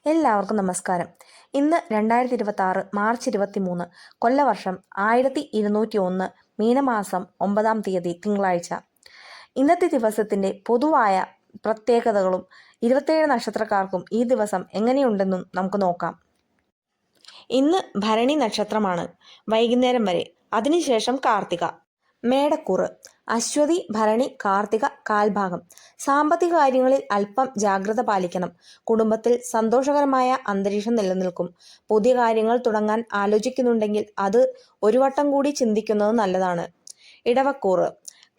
എല്ലാവർക്കും നമസ്കാരം. ഇന്ന് 2026 മാർച്ച് 23 കൊല്ലവർഷം 1201 മീനമാസം 9-ാം തീയതി തിങ്കളാഴ്ച. ഇന്നത്തെ ദിവസത്തിൻ്റെ പൊതുവായ പ്രത്യേകതകളും 27 നക്ഷത്രക്കാർക്കും ഈ ദിവസം എങ്ങനെയുണ്ടെന്നും നമുക്ക് നോക്കാം. ഇന്ന് ഭരണി നക്ഷത്രമാണ് വൈകുന്നേരം വരെ. അതിനുശേഷം കാർത്തിക. മേടക്കൂറ് അശ്വതി, ഭരണി, കാർത്തിക കാൽഭാഗം. സാമ്പത്തിക കാര്യങ്ങളിൽ അല്പം ജാഗ്രത പാലിക്കണം. കുടുംബത്തിൽ സന്തോഷകരമായ അന്തരീക്ഷം നിലനിൽക്കും. പുതിയ കാര്യങ്ങൾ തുടങ്ങാൻ ആലോചിക്കുന്നുണ്ടെങ്കിൽ അത് ഒരു വട്ടം കൂടി ചിന്തിക്കുന്നത് നല്ലതാണ്. ഇടവക്കൂറ്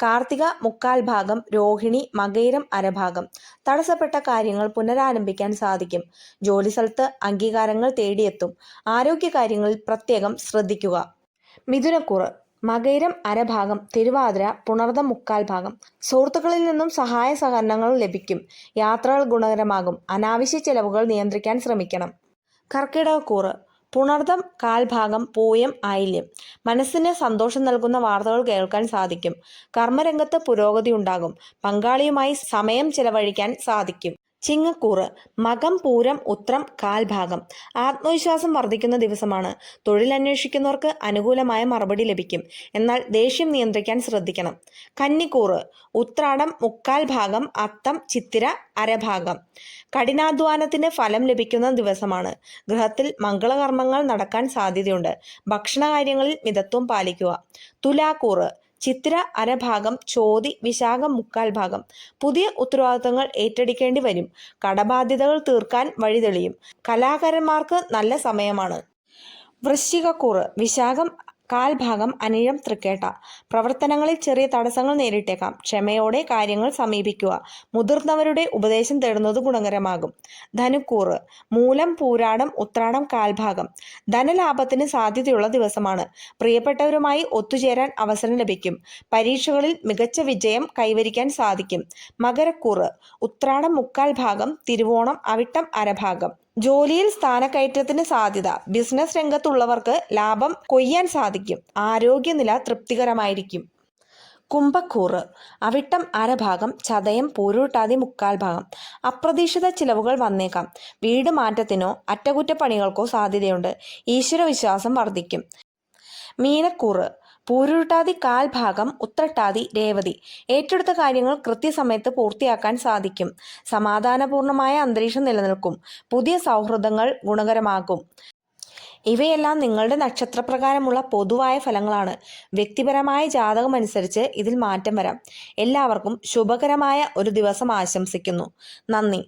കാർത്തിക മുക്കാൽ ഭാഗം, രോഹിണി, മകയിരം അരഭാഗം. തടസ്സപ്പെട്ട കാര്യങ്ങൾ പുനരാരംഭിക്കാൻ സാധിക്കും. ജോലിസ്ഥലത്ത് അംഗീകാരങ്ങൾ തേടിയെത്തും. ആരോഗ്യകാര്യങ്ങളിൽ പ്രത്യേകം ശ്രദ്ധിക്കുക. മിഥുനക്കൂറ് മകയിരം അരഭാഗം, തിരുവാതിര, പുണർദം മുക്കാൽ ഭാഗം. സുഹൃത്തുക്കളിൽ നിന്നും സഹായ സഹകരണങ്ങൾ ലഭിക്കും. യാത്രകൾ ഗുണകരമാകും. അനാവശ്യ ചെലവുകൾ നിയന്ത്രിക്കാൻ ശ്രമിക്കണം. കർക്കിടകക്കൂറ് പുണർദം കാൽഭാഗം, പൂയം, ആയില്യം. മനസ്സിന് സന്തോഷം നൽകുന്ന വാർത്തകൾ കേൾക്കാൻ സാധിക്കും. കർമ്മരംഗത്ത് പുരോഗതി ഉണ്ടാകും. പങ്കാളിയുമായി സമയം ചെലവഴിക്കാൻ സാധിക്കും. ചിങ്ങക്കൂറ് മകം, പൂരം, ഉത്രം കാൽഭാഗം. ആത്മവിശ്വാസം വർദ്ധിക്കുന്ന ദിവസമാണ്. തൊഴിലന്വേഷിക്കുന്നവർക്ക് അനുകൂലമായ മറുപടി ലഭിക്കും. എന്നാൽ ദേഷ്യം നിയന്ത്രിക്കാൻ ശ്രദ്ധിക്കണം. കന്നിക്കൂറ് ഉത്രാടം മുക്കാൽ ഭാഗം, അത്തം, ചിത്തിര അരഭാഗം. കഠിനാധ്വാനത്തിന് ഫലം ലഭിക്കുന്ന ദിവസമാണ്. ഗൃഹത്തിൽ മംഗളകർമ്മങ്ങൾ നടക്കാൻ സാധ്യതയുണ്ട്. ഭക്ഷണകാര്യങ്ങളിൽ മിതത്വം പാലിക്കുക. തുലാക്കൂറ് ചിത്തിര അരഭാഗം, ചോതി, വിശാഖം മുക്കാൽ ഭാഗം. പുതിയ ഉത്തരവാദിത്തങ്ങൾ ഏറ്റെടുക്കേണ്ടി വരും. കടബാധ്യതകൾ തീർക്കാൻ വഴിതെളിയും. കലാകാരന്മാർക്ക് നല്ല സമയമാണ്. വൃശ്ചികക്കൂറ് വിശാഖം കാൽഭാഗം, അനിഴം, തൃക്കേട്ട. പ്രവർത്തനങ്ങളിൽ ചെറിയ തടസ്സങ്ങൾ നേരിട്ടേക്കാം. ക്ഷമയോടെ കാര്യങ്ങൾ സമീപിക്കുക. മുതിർന്നവരുടെ ഉപദേശം തേടുന്നത് ഗുണകരമാകും. ധനുക്കൂറ് മൂലം, പൂരാടം, ഉത്രാടം കാൽഭാഗം. ധനലാഭത്തിന് സാധ്യതയുള്ള ദിവസമാണ്. പ്രിയപ്പെട്ടവരുമായി ഒത്തുചേരാൻ അവസരം ലഭിക്കും. പരീക്ഷകളിൽ മികച്ച വിജയം കൈവരിക്കാൻ സാധിക്കും. മകരക്കൂറ് ഉത്രാടം മുക്കാൽ ഭാഗം, തിരുവോണം, അവിട്ടം അരഭാഗം. ജോലിയിൽ സ്ഥാനക്കയറ്റത്തിന് സാധ്യത. ബിസിനസ് രംഗത്തുള്ളവർക്ക് ലാഭം കൊയ്യാൻ സാധിക്കും. ആരോഗ്യനില തൃപ്തികരമായിരിക്കും. കുംഭക്കൂറ് അവിട്ടം അരഭാഗം, ചതയം, പൂരുരുട്ടാതി മുക്കാൽ ഭാഗം. അപ്രതീക്ഷിത ചിലവുകൾ വന്നേക്കാം. വീട് മാറ്റത്തിനോ അറ്റകുറ്റപ്പണികൾക്കോ സാധ്യതയുണ്ട്. ഈശ്വരവിശ്വാസം വർദ്ധിക്കും. മീനക്കൂറ് പൂരുരുട്ടാതി കാൽഭാഗം, ഉത്രട്ടാതി, രേവതി. ഏറ്റെടുത്ത കാര്യങ്ങൾ കൃത്യസമയത്ത് പൂർത്തിയാക്കാൻ സാധിക്കും. സമാധാനപൂർണമായ അന്തരീക്ഷം നിലനിൽക്കും. പുതിയ സൗഹൃദങ്ങൾ ഗുണകരമാകും. ഇവയെല്ലാം നിങ്ങളുടെ നക്ഷത്രപ്രകാരമുള്ള പൊതുവായ ഫലങ്ങളാണ്. വ്യക്തിപരമായ ജാതകമനുസരിച്ച് ഇതിൽ മാറ്റം വരാം. എല്ലാവർക്കും ശുഭകരമായ ഒരു ദിവസം ആശംസിക്കുന്നു. നന്ദി.